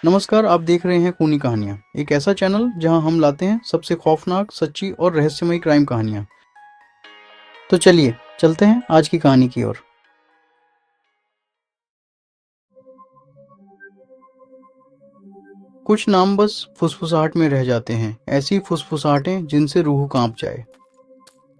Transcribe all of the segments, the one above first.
नमस्कार, आप देख रहे हैं खूनी कहानियाँ, एक ऐसा चैनल जहां हम लाते हैं सबसे खौफनाक, सच्ची और रहस्यमयी क्राइम कहानियाँ। तो चलिए, चलते हैं आज की कहानी की ओर। कुछ नाम बस फुसफुसाहट में रह जाते हैं, ऐसी फुसफुसाहटें जिनसे रूह कांप जाए।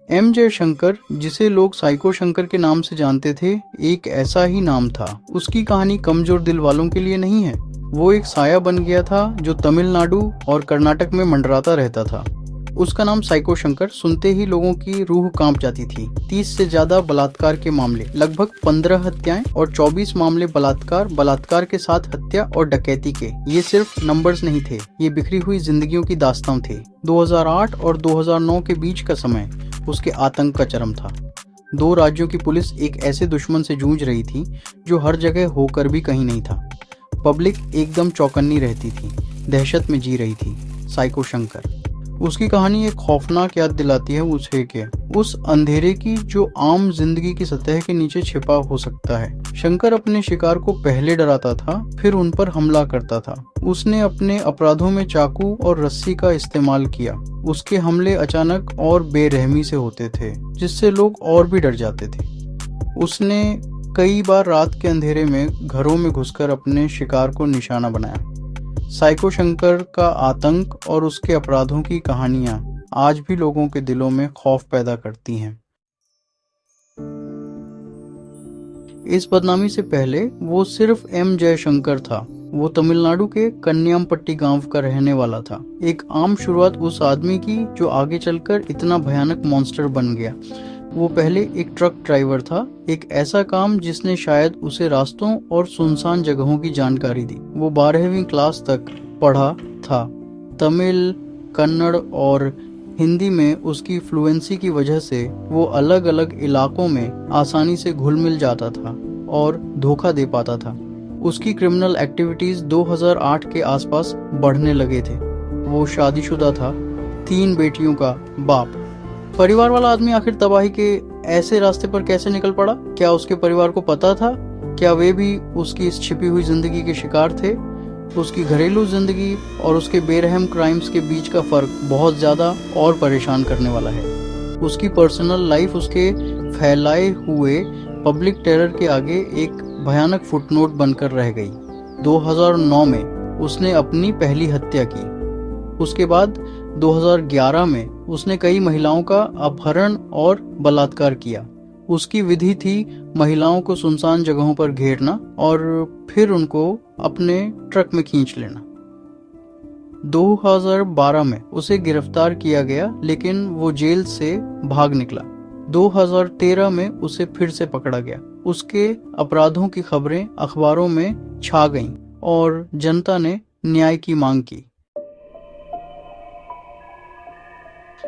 एम जयशंकर, जिसे लोग साइको शंकर के नाम से जानते थे, एक ऐसा ही नाम था। उसकी कहानी कमजोर दिल वालों के लिए नहीं है। वो एक साया बन गया था जो तमिलनाडु और कर्नाटक में मंडराता रहता था। उसका नाम साइको शंकर सुनते ही लोगों की रूह कांप जाती थी। 30 से ज्यादा बलात्कार के मामले, लगभग 15 हत्याएं और 24 मामले बलात्कार के साथ हत्या और डकैती के। ये सिर्फ नंबर्स नहीं थे, ये बिखरी हुई जिंदगियों की दास्तां थे। 2008 और 2009 के बीच का समय उसके आतंक का चरम था। दो राज्यों की पुलिस एक ऐसे दुश्मन से जूझ रही थी जो हर जगह होकर भी कहीं नहीं था। पब्लिक एकदम चौकन्नी रहती थी, दहशत में जी रही थी। साइको शंकर, उसकी कहानी एक खौफनाक याद दिलाती है उस अंधेरे की जो आम जिंदगी की सतह के नीचे छिपा हो सकता है। शंकर अपने शिकार को पहले डराता था, फिर उन पर हमला करता था। उसने अपने अपराधों में चाकू और रस्सी का इस्तेमाल किया। उसके हमले अचानक और बेरहमी से होते थे, जिससे लोग और भी डर जाते थे। उसने कई बार रात के अंधेरे में घरों में घुसकर अपने शिकार को निशाना बनाया। साइको शंकर का आतंक और उसके अपराधों की कहानियां आज भी लोगों के दिलों में खौफ पैदा करती हैं। इस बदनामी से पहले वो सिर्फ एम जयशंकर था। वो तमिलनाडु के कन्यामपट्टी गांव का रहने वाला था। एक आम शुरुआत उस आदमी की जो आगे चलकर इतना भयानक मॉन्स्टर बन गया। वो पहले एक ट्रक ड्राइवर था, एक ऐसा काम जिसने शायद उसे रास्तों और सुनसान जगहों की जानकारी दी। वो 12वीं क्लास तक पढ़ा था। तमिल, कन्नड़ और हिंदी में उसकी फ्लुएंसी की वजह से वो अलग अलग इलाकों में आसानी से घुल मिल जाता था और धोखा दे पाता था। उसकी क्रिमिनल एक्टिविटीज 2008 के आसपास बढ़ने लगे थे। वो शादीशुदा था, 3 बेटियों का बाप। परिवार वाला आदमी आखिर तबाही के ऐसे रास्ते पर कैसे निकल पड़ा? क्या उसके परिवार को पता था? क्या वे भी उसकी इस छिपी हुई जिंदगी के शिकार थे? उसकी घरेलू जिंदगी और उसके बेरहम क्राइम्स के बीच का फर्क बहुत ज्यादा और परेशान करने वाला है। उसकी पर्सनल लाइफ उसके फैलाए हुए पब्लिक टेरर के आगे एक भयानक फुटनोट बनकर रह गई। 2009 में उसने अपनी पहली हत्या की। उसके बाद 2011 में उसने कई महिलाओं का अपहरण और बलात्कार किया। उसकी विधि थी महिलाओं को सुनसान जगहों पर घेरना और फिर उनको अपने ट्रक में खींच लेना। 2012 में उसे गिरफ्तार किया गया, लेकिन वो जेल से भाग निकला। 2013 में उसे फिर से पकड़ा गया। उसके अपराधों की खबरें अखबारों में छा गईं और जनता ने न्याय की मांग की।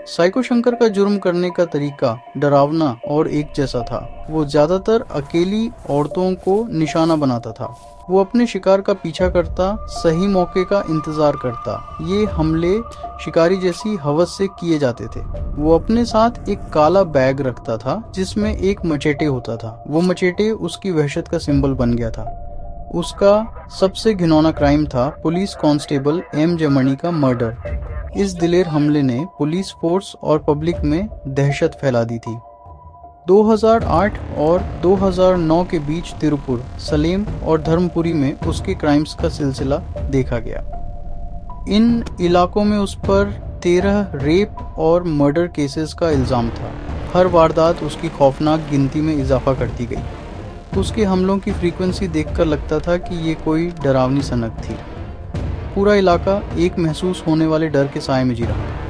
साइको शंकर का जुर्म करने का तरीका डरावना और एक जैसा था। वो ज्यादातर अकेली औरतों को निशाना बनाता था। वो अपने शिकार का पीछा करता, सही मौके का इंतजार करता। ये हमले शिकारी जैसी हवस से किए जाते थे। वो अपने साथ एक काला बैग रखता था जिसमें एक मचेटे होता था। वो मचेटे उसकी वहशत का सिंबल बन गया था। उसका सबसे घिनौना क्राइम था पुलिस कांस्टेबल एम जयमणि का मर्डर। इस दिलेर हमले ने पुलिस फोर्स और पब्लिक में दहशत फैला दी थी। 2008 और 2009 के बीच तिरुपुर, सलेम और धर्मपुरी में उसके क्राइम्स का सिलसिला देखा गया। इन इलाकों में उस पर 13 रेप और मर्डर केसेस का इल्जाम था। हर वारदात उसकी खौफनाक गिनती में इजाफा करती गई। उसके हमलों की फ्रीक्वेंसी देखकर लगता था कि ये कोई डरावनी सनक थी। पूरा इलाका एक महसूस होने वाले डर के साए में जी रहा था।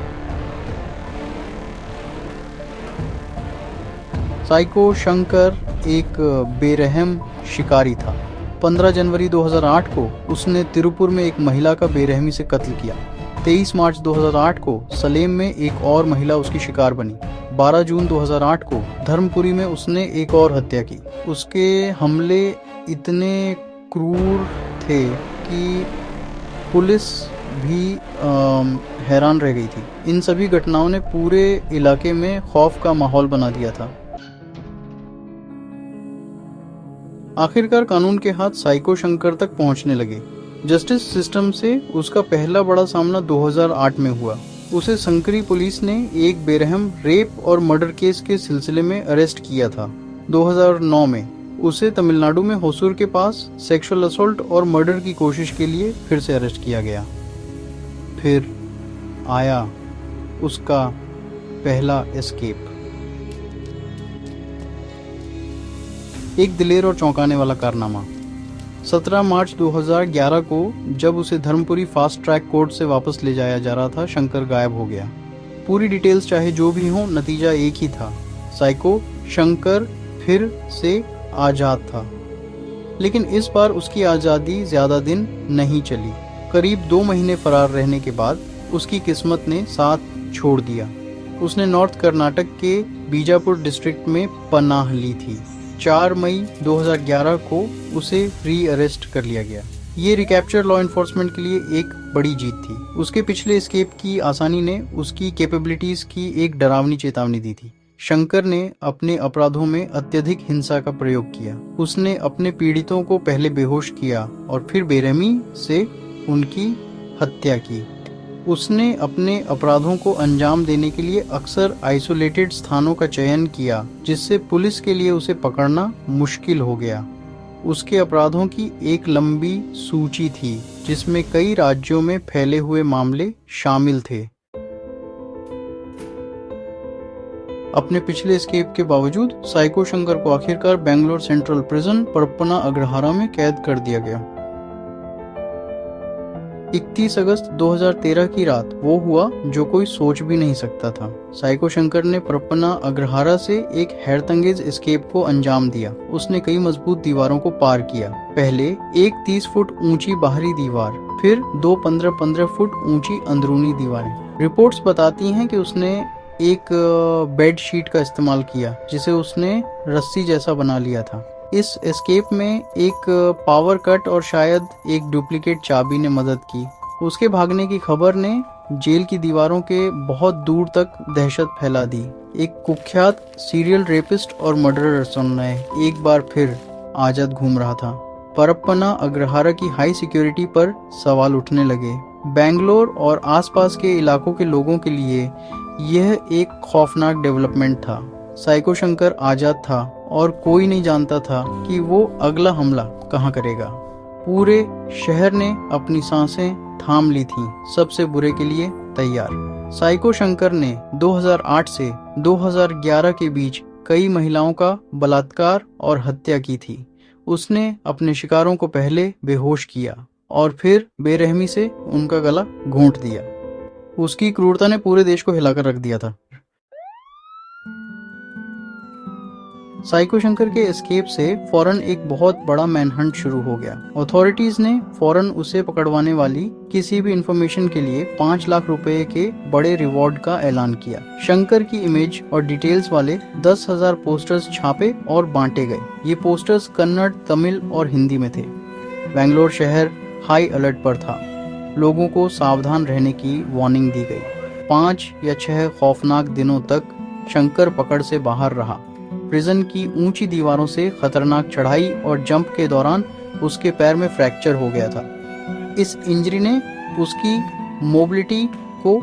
साइको शंकर एक बेरहम शिकारी था। 15 जनवरी 2008 को उसने तिरुपुर में एक महिला का बेरहमी से कत्ल किया। 23 मार्च 2008 को सलेम में एक और महिला उसकी शिकार बनी। 12 जून 2008 को धर्मपुरी में उसने एक और हत्या की। उसके हमले इतने क्रूर थे कि पुलिस भी हैरान रह गई थी। इन सभी घटनाओं ने पूरे इलाके में खौफ का माहौल बना दिया था। आखिरकार कानून के हाथ साइको शंकर तक पहुंचने लगे। जस्टिस सिस्टम से उसका पहला बड़ा सामना 2008 में हुआ। उसे संकरी पुलिस ने एक बेरहम रेप और मर्डर केस के सिलसिले में अरेस्ट किया था। 2009 में उसे तमिलनाडु में होसूर के पास सेक्सुअल असॉल्ट और मर्डर की कोशिश के लिए फिर से अरेस्ट किया गया। फिर आया उसका पहला एस्केप। एक दिलेर और चौंकाने वाला कारनामा। 17 मार्च 2011 को जब उसे धर्मपुरी फास्ट ट्रैक कोर्ट से वापस ले जाया जा रहा था, शंकर गायब हो गया। पूरी डिटेल्स चाहे जो भी हो, नतीजा एक ही था, साइको शंकर फिर से आज़ाद था। लेकिन इस बार उसकी आज़ादी ज़्यादा दिन नहीं चली। करीब 2 महीने फरार रहने के बाद उसकी किस्मत ने साथ छोड़ दिया। उसने नॉर्थ कर्नाटक के बीजापुर डिस्ट्रिक्ट में पनाह ली थी। 4 मई 2011 को उसे री अरेस्ट कर लिया गया। ये रिकैप्चर लॉ एनफोर्समेंट के लिए एक बड़ी जीत थी। उसके पिछले एस्केप की आसानी ने उसकी कैपेबिलिटीज की एक डरावनी चेतावनी दी थी। शंकर ने अपने अपराधों में अत्यधिक हिंसा का प्रयोग किया। उसने अपने पीड़ितों को पहले बेहोश किया और फिर बेरहमी से उनकी हत्या की। उसने अपने अपराधों को अंजाम देने के लिए अक्सर आइसोलेटेड स्थानों का चयन किया, जिससे पुलिस के लिए उसे पकड़ना मुश्किल हो गया। उसके अपराधों की एक लंबी सूची थी, जिसमें कई राज्यों में फैले हुए मामले शामिल थे। अपने पिछले एस्केप के बावजूद साइको शंकर को आखिरकार बेंगलोर सेंट्रल प्रिजन परप्पना अग्रहारा में कैद कर दिया गया। 31 अगस्त 2013 की रात वो हुआ जो कोई सोच भी नहीं सकता था। साइको शंकर ने परप्पना अग्रहारा से एक हैरतअंगेज एस्केप को अंजाम दिया। उसने कई मजबूत दीवारों को पार किया। पहले एक 30 फुट ऊंची बाहरी दीवार, फिर 2 15-15 फुट ऊंची अंदरूनी दीवारें। रिपोर्ट्स बताती हैं कि उसने एक बेड शीट का इस्तेमाल किया, जिसे उसने रस्सी जैसा बना लिया था। इस एस्केप में एक पावर कट और शायद एक डुप्लीकेट चाबी ने मदद की। उसके भागने की खबर ने जेल की दीवारों के बहुत दूर तक दहशत फैला दी। एक कुख्यात सीरियल रेपिस्ट और मर्डरर सुनने एक बार फिर आजाद घूम रहा था। परप्पना अग्रहारा की हाई सिक्योरिटी पर सवाल उठने लगे। बेंगलोर और आसपास के इलाकों के लोगों के लिए यह एक खौफनाक डेवलपमेंट था। साइको शंकर आजाद था और कोई नहीं जानता था कि वो अगला हमला कहाँ करेगा। पूरे शहर ने अपनी सांसें थाम ली थीं, सबसे बुरे के लिए तैयार। साइको शंकर ने 2008 से 2011 के बीच कई महिलाओं का बलात्कार और हत्या की थी। उसने अपने शिकारों को पहले बेहोश किया और फिर बेरहमी से उनका गला घोंट दिया। उसकी क्रूरता ने पूरे देश को हिलाकर रख दिया था। साइको शंकर के एस्केप से फौरन एक बहुत बड़ा मैनहंट शुरू हो गया। अथॉरिटीज ने फौरन उसे पकड़वाने वाली किसी भी इंफॉर्मेशन के लिए 5 लाख रुपए के बड़े रिवॉर्ड का ऐलान किया। शंकर की इमेज और डिटेल्स वाले 10,000 पोस्टर्स छापे और बांटे गए। ये पोस्टर्स कन्नड़, तमिल और हिंदी में थे। बेंगलोर शहर हाई अलर्ट पर था। लोगों को सावधान रहने की वार्निंग दी गई। 5 या 6 खौफनाक दिनों तक शंकर पकड़ से बाहर रहा। प्रिजन की ऊंची दीवारों से खतरनाक चढ़ाई और जंप के दौरान उसके पैर में फ्रैक्चर हो गया था। इस इंजरी ने उसकी मोबिलिटी को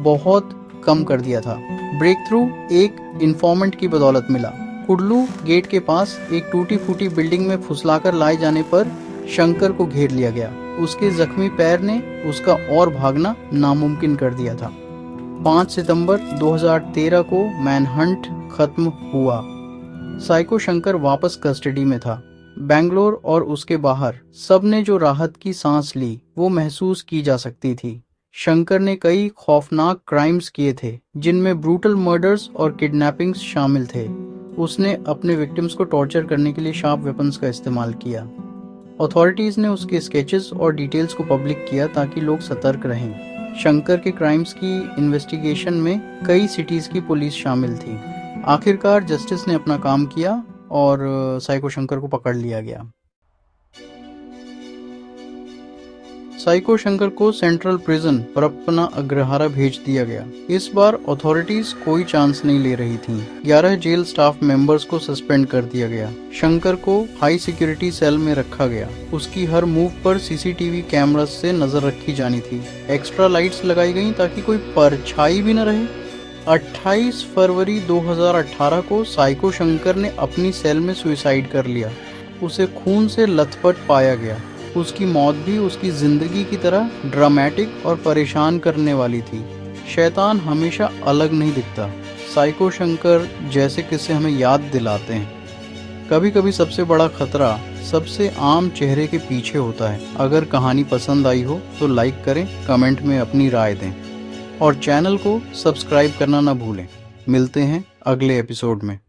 बहुत कम कर दिया था। ब्रेक थ्रू एक इन्फॉर्मेंट की बदौलत मिला। कुडलू गेट के पास एक टूटी फूटी बिल्डिंग में फुसलाकर लाए जाने पर शंकर को घेर लिया गया। उसके जख्मी पैर ने उसका और भागना नामुमकिन कर दिया था। 5 सितंबर 2013 को मैनहंट खत्म हुआ। साइको शंकर वापस कस्टडी में था। बेंगलोर और उसके बाहर सबने जो राहत की सांस ली वो महसूस की जा सकती थी। शंकर ने कई खौफनाक क्राइम्स किए थे, जिनमें ब्रूटल मर्डर्स और किडनैपिंग्स शामिल थे। उसने अपने विक्टिम्स को टॉर्चर करने के लिए शार्प वेपन्स का इस्तेमाल किया। अथॉरिटीज ने उसके स्केचेस और डिटेल्स को पब्लिक किया ताकि लोग सतर्क रहें। शंकर के क्राइम्स की इन्वेस्टिगेशन में कई सिटीज की पुलिस शामिल थी। आखिरकार जस्टिस ने अपना काम किया और साइको शंकर को पकड़ लिया गया। साइको शंकर को सेंट्रल प्रिजन पर अपना अग्रहारा भेज दिया गया। इस बार अथॉरिटीज कोई चांस नहीं ले रही थीं। 11 जेल स्टाफ मेंबर्स को सस्पेंड कर दिया गया। शंकर को हाई सिक्योरिटी सेल में रखा गया। उसकी हर मूव पर सीसीटीवी कैमरा से नजर रखी जानी थी। एक्स्ट्रा लाइट्स लगाई गई ताकि कोई परछाई भी न रहे। 28 फरवरी 2018 को साइको शंकर ने अपनी सेल में सुसाइड कर लिया। उसे खून से लथपथ पाया गया। उसकी मौत भी उसकी जिंदगी की तरह ड्रामेटिक और परेशान करने वाली थी। शैतान हमेशा अलग नहीं दिखता। साइको शंकर जैसे किस्से हमें याद दिलाते हैं कभी कभी सबसे बड़ा खतरा सबसे आम चेहरे के पीछे होता है। अगर कहानी पसंद आई हो तो लाइक करें, कमेंट में अपनी राय दें और चैनल को सब्सक्राइब करना ना भूलें। मिलते हैं अगले एपिसोड में।